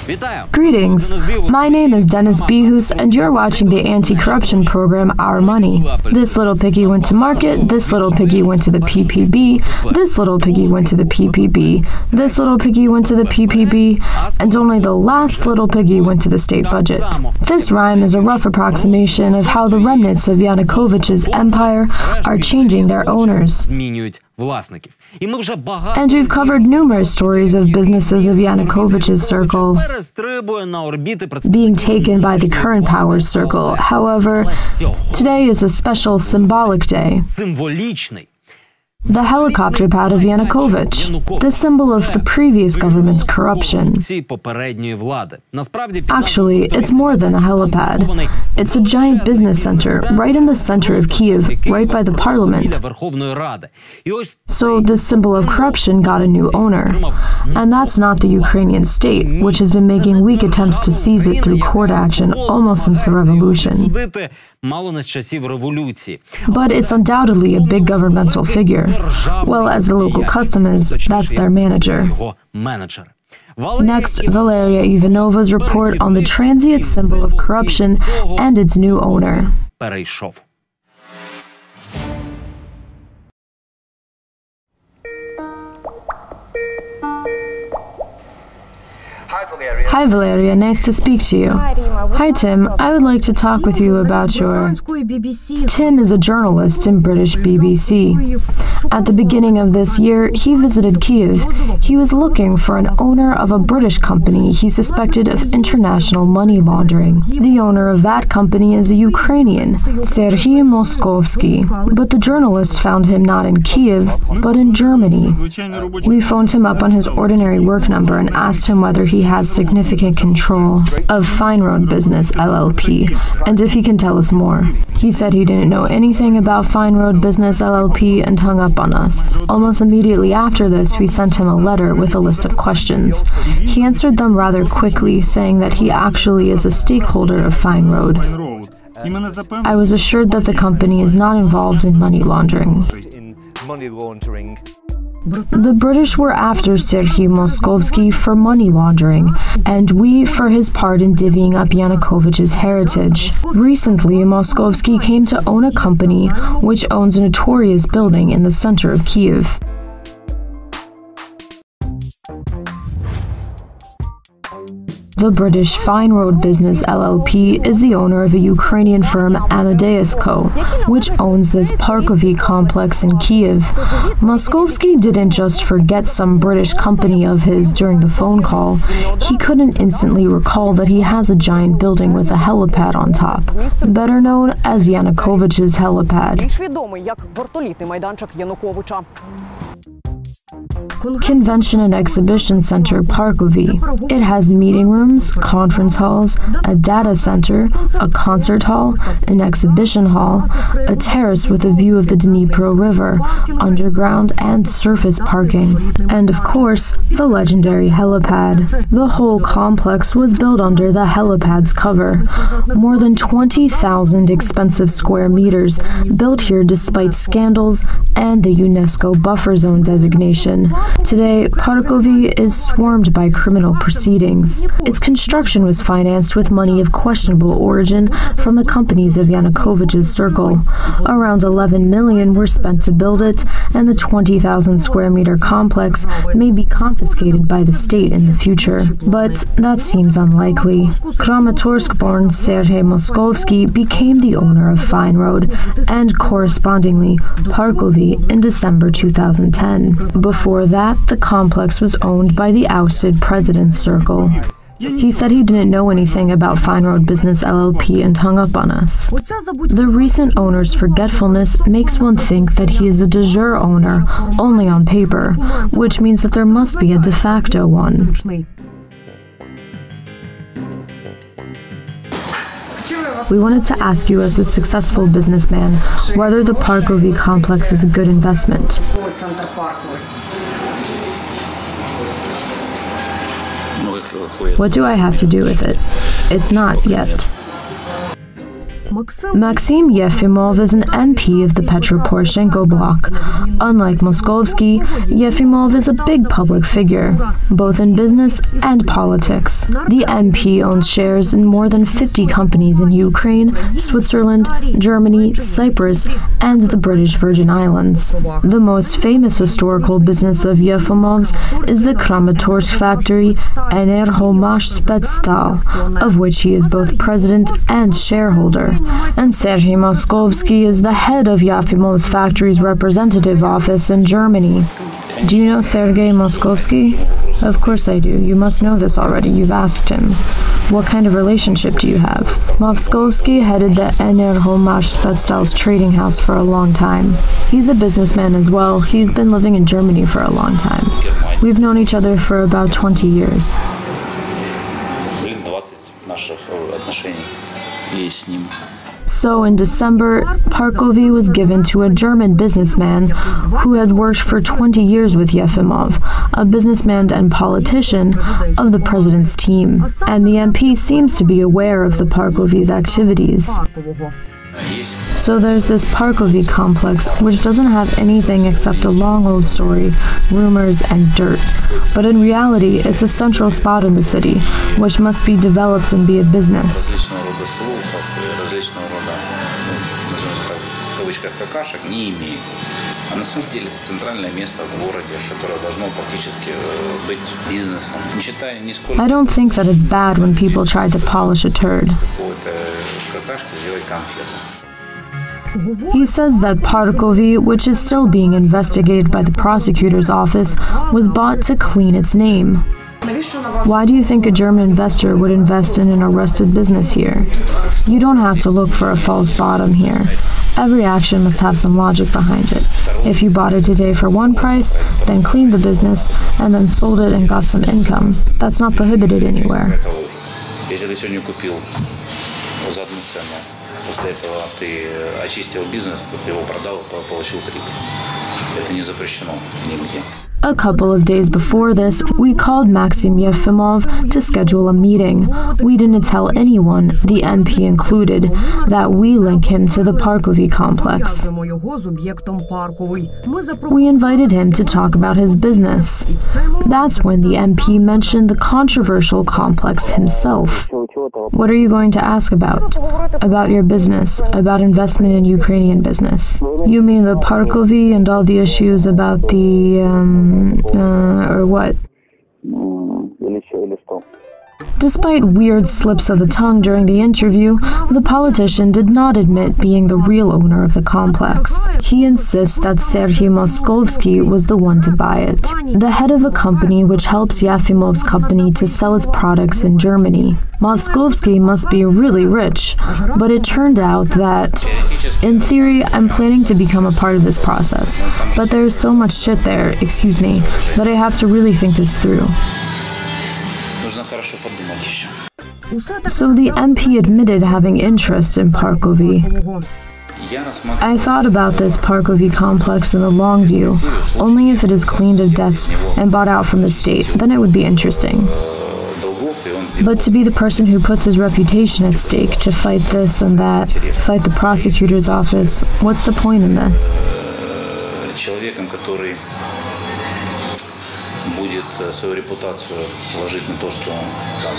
Greetings, my name is Bihus and you're watching the anti-corruption program Our Money. This little piggy went to market, this little piggy went to the PPB, this little piggy went to the PPB, this little piggy went to the PPB, and only the last little piggy went to the state budget. This rhyme is a rough approximation of how the remnants of Yanukovych's empire are changing their owners. And we've covered numerous stories of businesses of Yanukovych's circle being taken by the current power's circle. However, today is a special symbolic day. The helicopter pad of Yanukovych, the symbol of the previous government's corruption. Actually, it's more than a helipad. It's a giant business center, right in the center of Kiev, right by the parliament. So this symbol of corruption got a new owner. And that's not the Ukrainian state, which has been making weak attempts to seize it through court action almost since the revolution. But it's undoubtedly a big governmental figure. Well, as the local custom is, that's their manager. Next, Valeria Ivanova's report on the transient symbol of corruption and its new owner. Hi Valeria, nice to speak to you. Hi Tim, I would like to talk with you about your... Tim is a journalist in British BBC. At the beginning of this year, he visited Kiev. He was looking for an owner of a British company he suspected of international money laundering. The owner of that company is a Ukrainian, Serhiy Moskovsky. But the journalist found him not in Kiev, but in Germany. We phoned him up on his ordinary work number and asked him whether he has significant control of Fine Road Business LLP, and if he can tell us more. He said he didn't know anything about Fine Road Business LLP and hung up on us. Almost immediately after this, we sent him a letter with a list of questions. He answered them rather quickly, saying that he actually is a stakeholder of Fine Road. I was assured that the company is not involved in money laundering. The British were after Serhiy Moskovsky for money laundering, and we for his part in divvying up Yanukovych's heritage. Recently, Moskovsky came to own a company which owns a notorious building in the center of Kiev. The British Fine Road Business LLP is the owner of a Ukrainian firm Amadeus Co., which owns this Parkovy complex in Kiev. Moskovsky didn't just forget some British company of his during the phone call. He couldn't instantly recall that he has a giant building with a helipad on top, better known as Yanukovych's helipad. Convention and Exhibition Center Parkovy. It has meeting rooms, conference halls, a data center, a concert hall, an exhibition hall, a terrace with a view of the Dnipro River, underground and surface parking, and of course, the legendary helipad. The whole complex was built under the helipad's cover. More than 20,000 expensive square meters, built here despite scandals and the UNESCO buffer zone designation. Today, Parkovy is swarmed by criminal proceedings. Its construction was financed with money of questionable origin from the companies of Yanukovych's circle. Around 11 million were spent to build it, and the 20,000 square meter complex may be confiscated by the state in the future. But that seems unlikely. Kramatorsk-born Serhiy Moskovsky became the owner of Fine Road and correspondingly Parkovy in December 2010. Before that, the complex was owned by the ousted president's circle. He said he didn't know anything about Fine Road Business LLP and hung up on us. The recent owner's forgetfulness makes one think that he is a de jure owner, only on paper, which means that there must be a de facto one. We wanted to ask you as a successful businessman whether the Parkovy complex is a good investment. What do I have to do with it? It's not yet. Maxim Yefimov is an MP of the Petro Poroshenko Bloc. Unlike Moskovsky, Yefimov is a big public figure, both in business and politics. The MP owns shares in more than 50 companies in Ukraine, Switzerland, Germany, Cyprus, and the British Virgin Islands. The most famous historical business of Yefimov's is the Kramatorsk factory Enerhomash Spetstal, of which he is both president and shareholder. And Sergei Moskovsky is the head of Yefimov's factory's representative office in Germany. Do you know Sergei Moskovsky? Of course I do. You must know this already. You've asked him. What kind of relationship do you have? Moskovsky headed the Enerhomash Spetstal's trading house for a long time. He's a businessman as well. He's been living in Germany for a long time. We've known each other for about 20 years. So in December, Parkovy was given to a German businessman who had worked for 20 years with Yefimov, a businessman and politician of the president's team. And the MP seems to be aware of the Parkovy's activities. So there's this Parkovy complex, which doesn't have anything except a long old story, rumors, and dirt. But in reality, it's a central spot in the city, which must be developed and be a business. I don't think that it's bad when people try to polish a turd. He says that Parkovy, which is still being investigated by the prosecutor's office, was bought to clean its name. Why do you think a German investor would invest in an arrested business here? You don't have to look for a false bottom here. Every action must have some logic behind it. If you bought it today for one price, then cleaned the business, and then sold it and got some income, that's not prohibited anywhere. После этого ты очистил бизнес, то ты его продал, получил прибыль. Это не запрещено нигде. A couple of days before this, we called Maxim Yefimov to schedule a meeting. We didn't tell anyone, the MP included, that we link him to the Parkovy complex. We invited him to talk about his business. That's when the MP mentioned the controversial complex himself. What are you going to ask about? About your business, about investment in Ukrainian business. You mean the Parkovy and all the issues about the or what? Despite weird slips of the tongue during the interview, the politician did not admit being the real owner of the complex. He insists that Sergei Moskovsky was the one to buy it, the head of a company which helps Yefimov's company to sell its products in Germany. Moskovsky must be really rich, but it turned out that, in theory, I'm planning to become a part of this process, but there's so much shit there, excuse me, that I have to really think this through. So the MP admitted having interest in Parkovy. I thought about this Parkovy complex in the long view. Only if it is cleaned of debts and bought out from the state, then it would be interesting. But to be the person who puts his reputation at stake, to fight this and that, fight the prosecutor's office, what's the point in this? Будет свою репутацию ложить на то, что там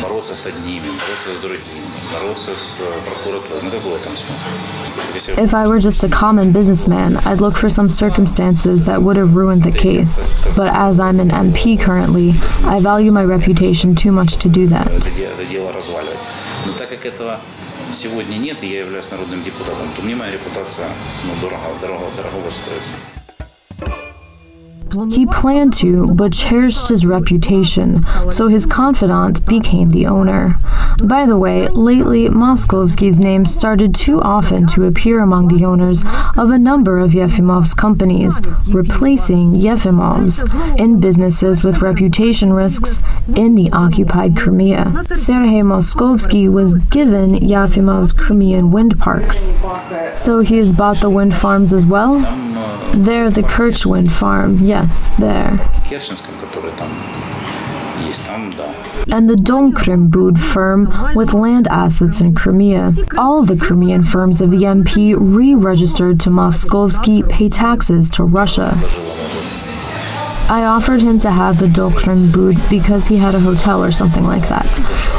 бороться с одними, бороться с другими, бороться с прокуратурой. Какой там смысл? If I were just a common businessman, I'd look for some circumstances that would have ruined the case. But as I'm an MP currently, I value my reputation too much to do that. Это дело разваливать. Но так как этого сегодня нет, и я являюсь народным депутатом, то мне моя репутация дорого стоит. He planned to, but cherished his reputation, so his confidant became the owner. By the way, lately, Moskovsky's name started too often to appear among the owners of a number of Yefimov's companies, replacing Yefimov's, in businesses with reputation risks in the occupied Crimea. Sergei Moskovsky was given Yefimov's Crimean wind parks. So he has bought the wind farms as well? There, the Kerch wind farm, yes, there. And the Donkrembud firm with land assets in Crimea. All the Crimean firms of the MP re-registered to Moskovsky pay taxes to Russia. I offered him to have the Donkrembud because he had a hotel or something like that,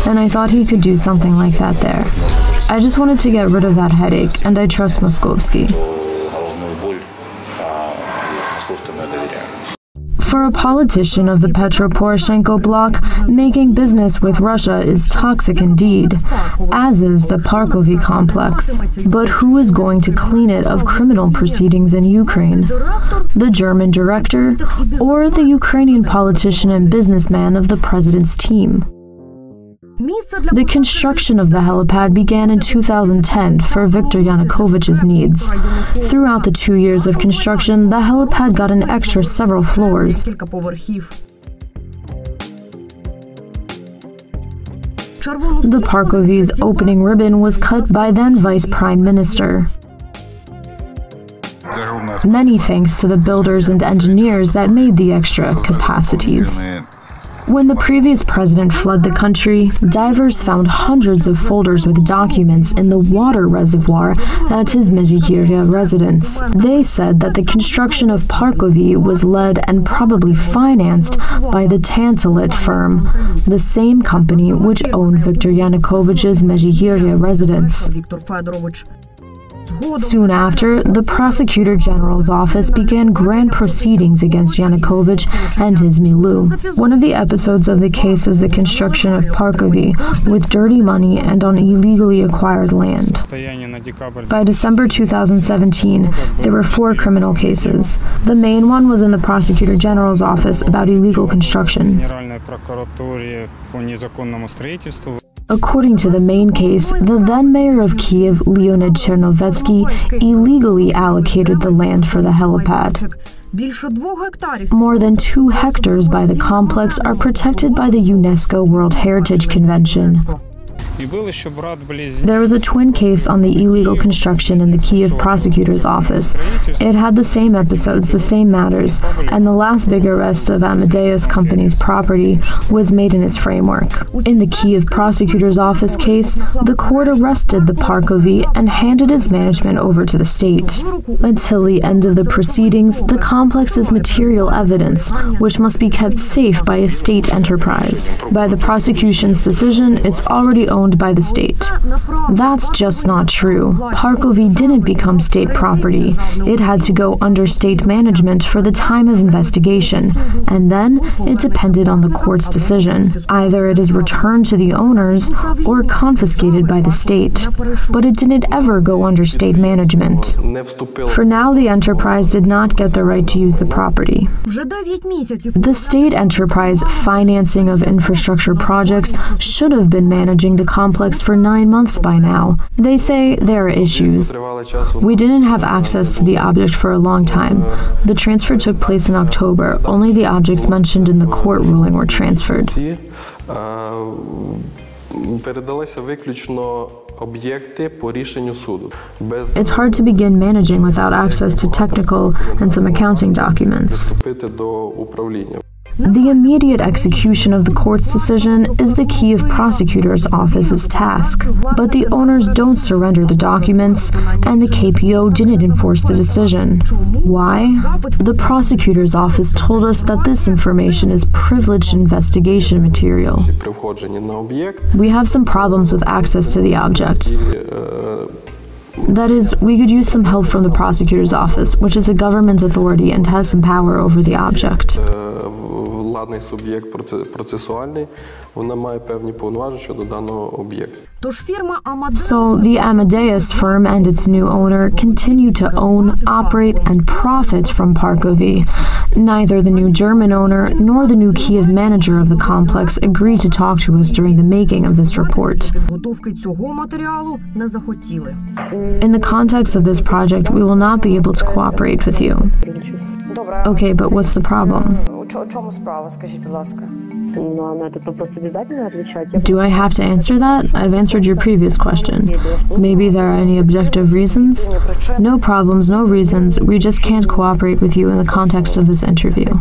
and I thought he could do something like that there. I just wanted to get rid of that headache, and I trust Moskovsky. For a politician of the Petro Poroshenko Bloc, making business with Russia is toxic indeed, as is the Parkovy complex. But who is going to clean it of criminal proceedings in Ukraine? The German director, or the Ukrainian politician and businessman of the president's team? The construction of the helipad began in 2010 for Viktor Yanukovych's needs. Throughout the 2 years of construction, the helipad got an extra several floors. The Parkovy's opening ribbon was cut by then Vice Prime Minister. Many thanks to the builders and engineers that made the extra capacities. When the previous president fled the country, divers found hundreds of folders with documents in the water reservoir at his Mezhigorye residence. They said that the construction of Parkovy was led and probably financed by the Tantalit firm, the same company which owned Viktor Yanukovych's Mezhigorye residence. Soon after, the Prosecutor General's office began grand proceedings against Yanukovych and his milieu. One of the episodes of the case is the construction of Parkovy with dirty money and on illegally acquired land. By December 2017, there were 4 criminal cases. The main one was in the Prosecutor General's office about illegal construction. According to the main case, the then mayor of Kiev, Leonid Chernovetsky, illegally allocated the land for the helipad. More than 2 hectares by the complex are protected by the UNESCO World Heritage Convention. There was a twin case on the illegal construction in the Kiev prosecutor's office. It had the same episodes, the same matters, and the last big arrest of Amadeus Company's property was made in its framework. In the Kiev prosecutor's office case, the court arrested the Parkovy and handed its management over to the state. Until the end of the proceedings, the complex is material evidence, which must be kept safe by a state enterprise. By the prosecution's decision, it's already owned by the state. That's just not true. Parkovy didn't become state property. It had to go under state management for the time of investigation, and then it depended on the court's decision. Either it is returned to the owners or confiscated by the state. But it didn't ever go under state management. For now, the enterprise did not get the right to use the property. The state enterprise financing of infrastructure projects should have been managing the complex for 9 months by now. They say there are issues. We didn't have access to the object for a long time. The transfer took place in October. Only the objects mentioned in the court ruling were transferred. It's hard to begin managing without access to technical and some accounting documents. The immediate execution of the court's decision is the Kiev prosecutor's office's task, but the owners don't surrender the documents, and the KPO didn't enforce the decision. Why? The prosecutor's office told us that this information is privileged investigation material. We have some problems with access to the object. That is, we could use some help from the prosecutor's office, which is a government authority and has some power over the object. So the Amadeus firm and its new owner continue to own, operate, and profit from Parkovy. Neither the new German owner nor the new Kiev manager of the complex agreed to talk to us during the making of this report. In the context of this project, we will not be able to cooperate with you. Okay, but what's the problem? Do I have to answer that? I've answered your previous question. Maybe there are any objective reasons? No problems, no reasons. We just can't cooperate with you in the context of this interview.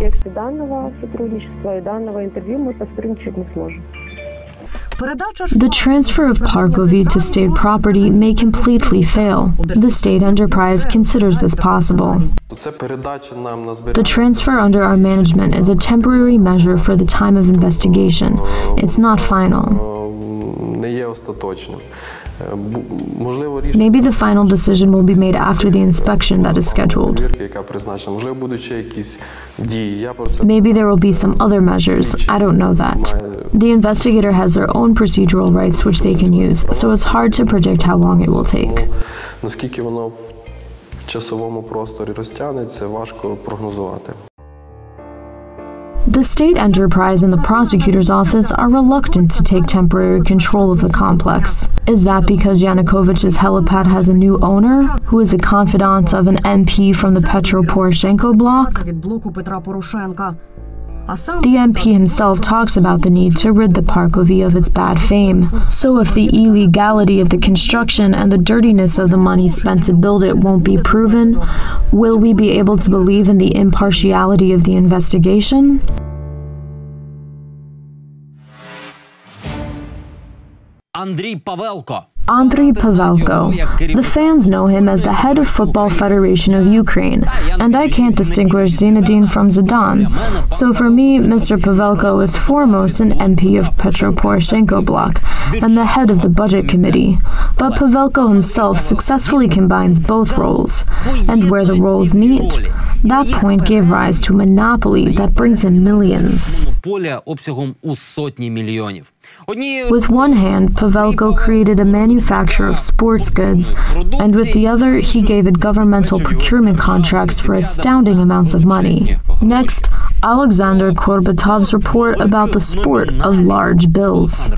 The transfer of Parkovy to state property may completely fail. The state enterprise considers this possible. The transfer under our management is a temporary measure for the time of investigation. It's not final. Maybe the final decision will be made after the inspection that is scheduled. Maybe there will be some other measures. I don't know that. The investigator has their own procedural rights which they can use, so it's hard to predict how long it will take. The state enterprise and the prosecutor's office are reluctant to take temporary control of the complex. Is that because Yanukovych's helipad has a new owner, who is a confidant of an MP from the Petro Poroshenko Bloc? The MP himself talks about the need to rid the Parkovy of its bad fame. So if the illegality of the construction and the dirtiness of the money spent to build it won't be proven, will we be able to believe in the impartiality of the investigation? Andriy Pavelko. Andriy Pavelko. The fans know him as the head of Football Federation of Ukraine, and I can't distinguish Zinedine from Zidane. So for me, Mr. Pavelko is foremost an MP of Petro Poroshenko Bloc and the head of the Budget Committee. But Pavelko himself successfully combines both roles, and where the roles meet, that point gave rise to a monopoly that brings in millions. With one hand, Pavelko created a manufacturer of sports goods, and with the other, he gave it governmental procurement contracts for astounding amounts of money. Next, Alexander Korbatov's report about the sport of large bills.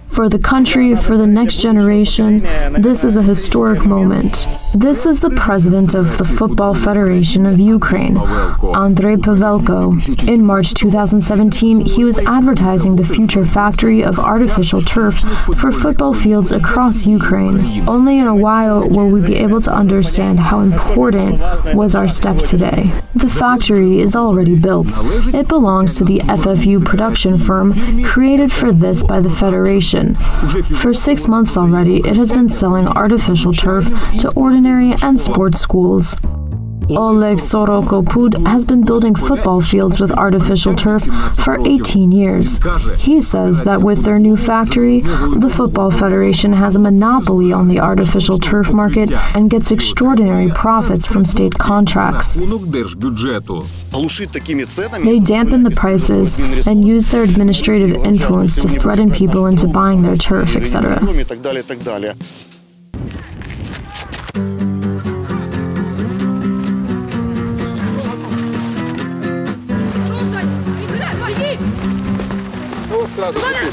For the country, for the next generation, this is a historic moment. This is the president of the Football Federation of Ukraine, Andriy Pavelko. In March 2017, he was advertising the future factory of artificial turf for football fields across Ukraine. Only in a while will we be able to understand how important was our step today. The factory is already built. It belongs to the FFU production firm created for this by the Federation. For 6 months already, it has been selling artificial turf to ordinary and sports schools. Oleg Sorokopud has been building football fields with artificial turf for 18 years. He says that with their new factory, the Football Federation has a monopoly on the artificial turf market and gets extraordinary profits from state contracts. They dampen the prices and use their administrative influence to threaten people into buying their turf, etc.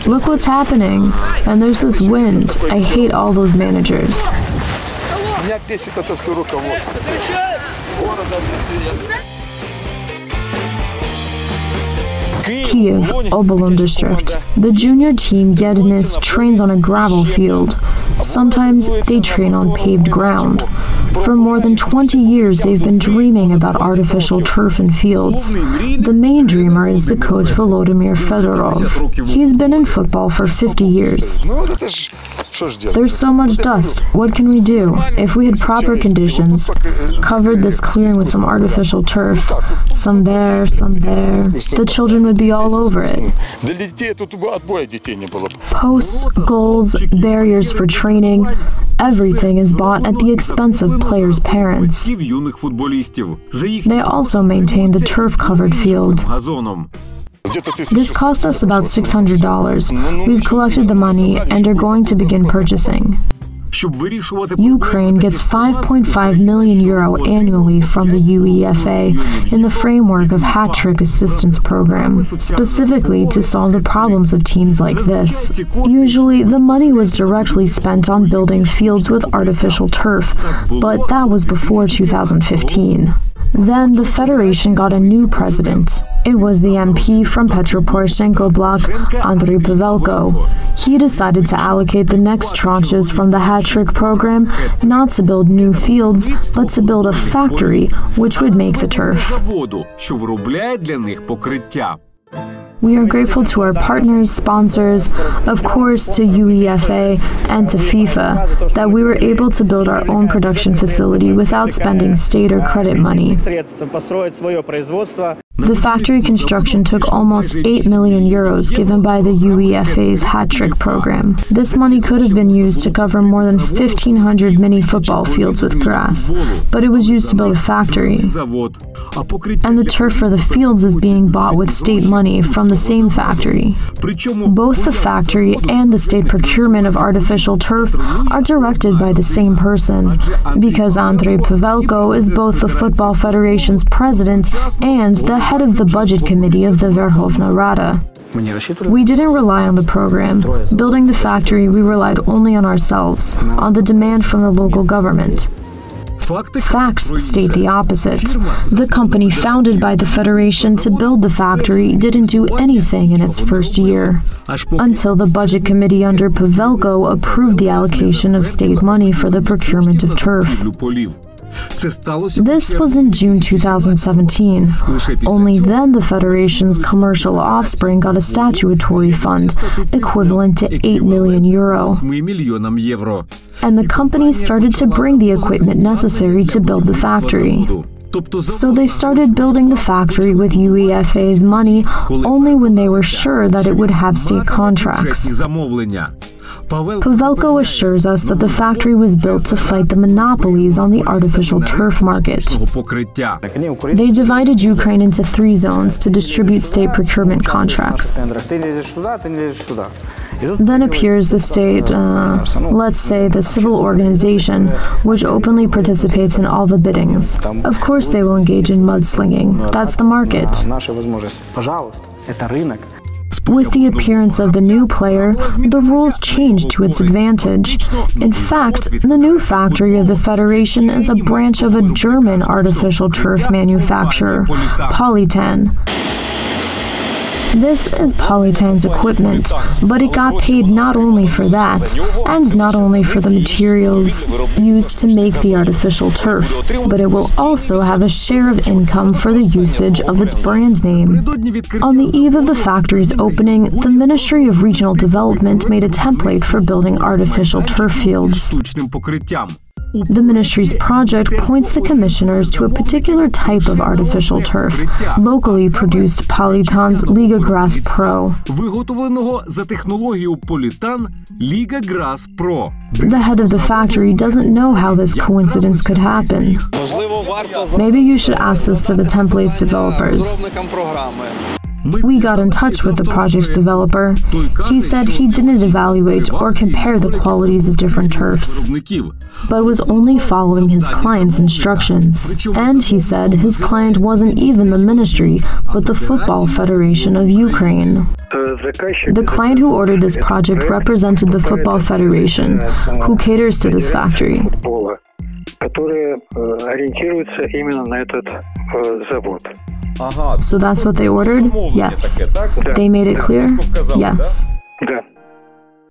Look what's happening. And there's this wind. I hate all those managers. Kiev, Obolon district. The junior team Yednis trains on a gravel field. Sometimes they train on paved ground. For more than 20 years, they've been dreaming about artificial turf and fields. The main dreamer is the coach Volodymyr Fedorov. He's been in football for 50 years. There's so much dust. What can we do? If we had proper conditions, covered this clearing with some artificial turf, some there, the children would be all over it. Posts, goals, barriers for training, everything is bought at the expense of players' parents. They also maintain the turf-covered field. This cost us about $600. We've collected the money and are going to begin purchasing. Ukraine gets €5.5 million annually from the UEFA in the framework of Hat-Trick Assistance Program, specifically to solve the problems of teams like this. Usually, the money was directly spent on building fields with artificial turf, but that was before 2015. Then the federation got a new president. It was the MP from Petro Poroshenko Bloc, Andriy Pavelko. He decided to allocate the next tranches from the hat-trick program not to build new fields, but to build a factory which would make the turf. We are grateful to our partners, sponsors, of course to UEFA and to FIFA, that we were able to build our own production facility without spending state or credit money. The factory construction took almost 8 million euros given by the UEFA's hat-trick program. This money could have been used to cover more than 1,500 mini football fields with grass, but it was used to build a factory. And the turf for the fields is being bought with state money from the same factory. Both the factory and the state procurement of artificial turf are directed by the same person, because Andriy Pavelko is both the Football Federation's president and the head of the budget committee of the Verkhovna Rada. We didn't rely on the program. Building the factory, we relied only on ourselves, on the demand from the local government. Facts state the opposite. The company founded by the Federation to build the factory didn't do anything in its first year, until the budget committee under Pavelko approved the allocation of state money for the procurement of turf. This was in June 2017. Only then the Federation's commercial offspring got a statutory fund equivalent to 8 million euro. And the company started to bring the equipment necessary to build the factory. So they started building the factory with UEFA's money only when they were sure that it would have state contracts. Pavelko assures us that the factory was built to fight the monopolies on the artificial turf market. They divided Ukraine into 3 zones to distribute state procurement contracts. Then appears the state, let's say the civil organization, which openly participates in all the biddings. Of course they will engage in mudslinging. That's the market. With the appearance of the new player, the rules changed to its advantage. In fact, the new factory of the Federation is a branch of a German artificial turf manufacturer, Polytan. This is Polytan's equipment, but it got paid not only for that, and not only for the materials used to make the artificial turf, but it will also have a share of income for the usage of its brand name. On the eve of the factory's opening, the Ministry of Regional Development made a template for building artificial turf fields. The ministry's project points the commissioners to a particular type of artificial turf, locally produced Polytan's Liga Grass Pro. The head of the factory doesn't know how this coincidence could happen. Maybe you should ask this to the template's developers. We got in touch with the project's developer. He said he didn't evaluate or compare the qualities of different turfs, but was only following his client's instructions. And he said his client wasn't even the ministry, but the Football Federation of Ukraine. The client who ordered this project represented the Football Federation, who caters to this factory. So that's what they ordered? Yes. They made it clear? Yes.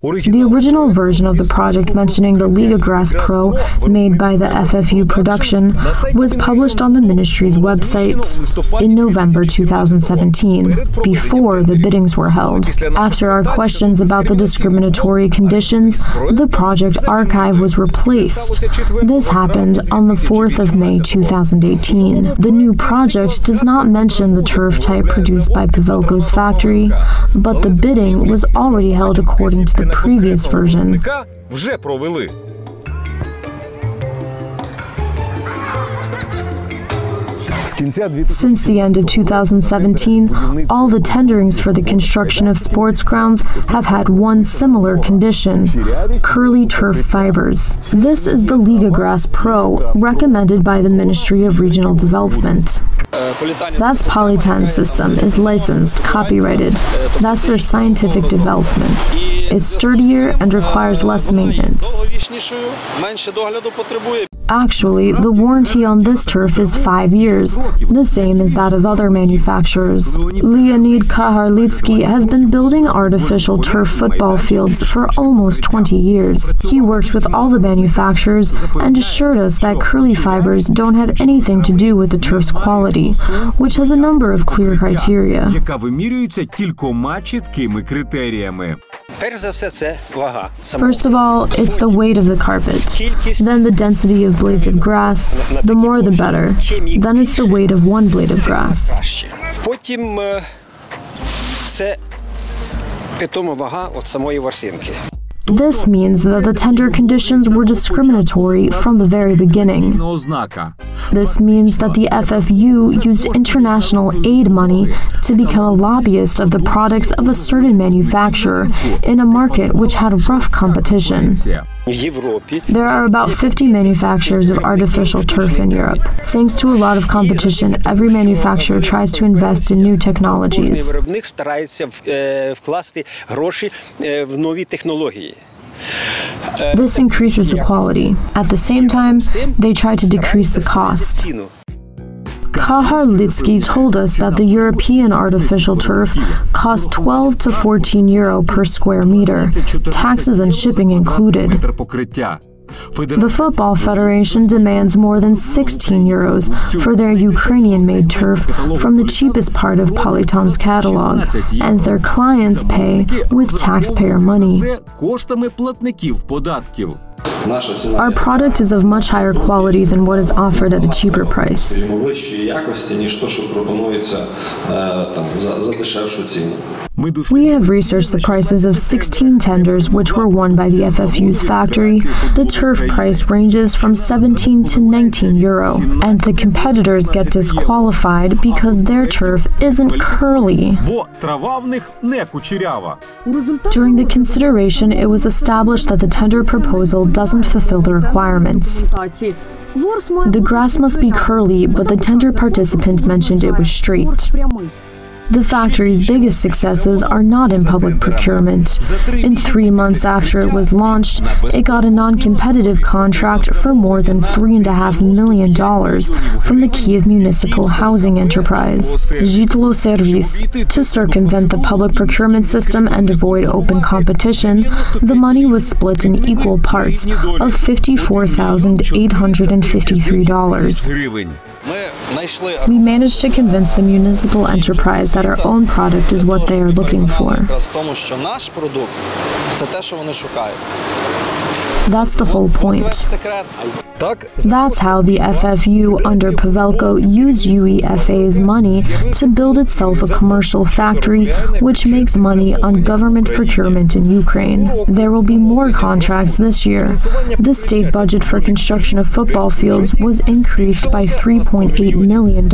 The original version of the project mentioning the Liga Grass Pro, made by the FFU production, was published on the ministry's website in November 2017, before the biddings were held. After our questions about the discriminatory conditions, the project archive was replaced. This happened on the 4th of May 2018. The new project does not mention the turf type produced by Pavelko's factory, but the bidding was already held according to the previous version. Since the end of 2017, all the tenderings for the construction of sports grounds have had one similar condition: curly turf fibers. This is the Liga Grass Pro, recommended by the Ministry of Regional Development. That's Polytan's system, is licensed, copyrighted. That's their scientific development. It's sturdier and requires less maintenance. Actually, the warranty on this turf is 5 years, the same as that of other manufacturers. Leonid Kaharlitsky has been building artificial turf football fields for almost 20 years. He worked with all the manufacturers and assured us that curly fibers don't have anything to do with the turf's quality, which has a number of clear criteria. First of all, it's the weight of the carpet. Then the density of blades of grass. The more the better. Then it's the weight of one blade of grass. This means that the tender conditions were discriminatory from the very beginning. This means that the FFU used international aid money to become a lobbyist of the products of a certain manufacturer in a market which had rough competition. There are about 50 manufacturers of artificial turf in Europe. Thanks to a lot of competition, every manufacturer tries to invest in new technologies. This increases the quality. At the same time, they try to decrease the cost. Kaharlitsky told us that the European artificial turf costs 12 to 14 euro per square meter, taxes and shipping included. The Football Federation demands more than 16 euros for their Ukrainian-made turf from the cheapest part of Politon's catalog, and their clients pay with taxpayer money. Our product is of much higher quality than what is offered at a cheaper price. We have researched the prices of 16 tenders which were won by the FFU's factory. The turf price ranges from 17 to 19 euro, and the competitors get disqualified because their turf isn't curly. During the consideration, it was established that the tender proposal doesn't fulfill the requirements. The grass must be curly, but the tender participant mentioned it was straight. The factory's biggest successes are not in public procurement. In 3 months after it was launched, it got a non-competitive contract for more than $3.5 million from the Kyiv Municipal Housing Enterprise, Zhitlo Service. To circumvent the public procurement system and avoid open competition, the money was split in equal parts of $54,853. We managed to convince the municipal enterprise that our own product is what they are looking for. That's the whole point. That's how the FFU under Pavelko used UEFA's money to build itself a commercial factory which makes money on government procurement in Ukraine. There will be more contracts this year. The state budget for construction of football fields was increased by $3.8 million.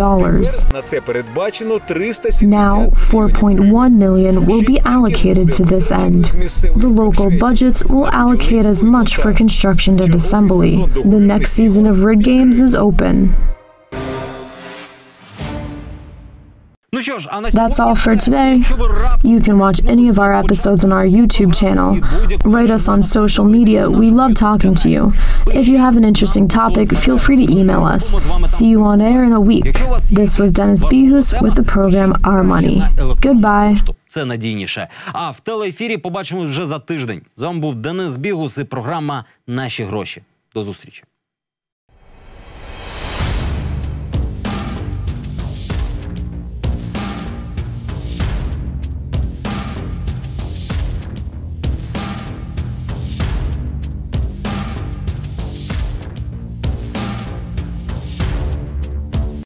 Now, $4.1 million will be allocated to this end. The local budgets will allocate as much for construction and assembly. The next season of Rid Games is open. That's all for today. You can watch any of our episodes on our YouTube channel. Write us on social media. We love talking to you. If you have an interesting topic, feel free to email us. See you on air in a week. This was Dennis Bihus with the program Our Money. Goodbye. Це надійніше. А в телеефірі побачимось вже за тиждень. З вами був Денис Бігус і програма «Наші гроші». До зустрічі.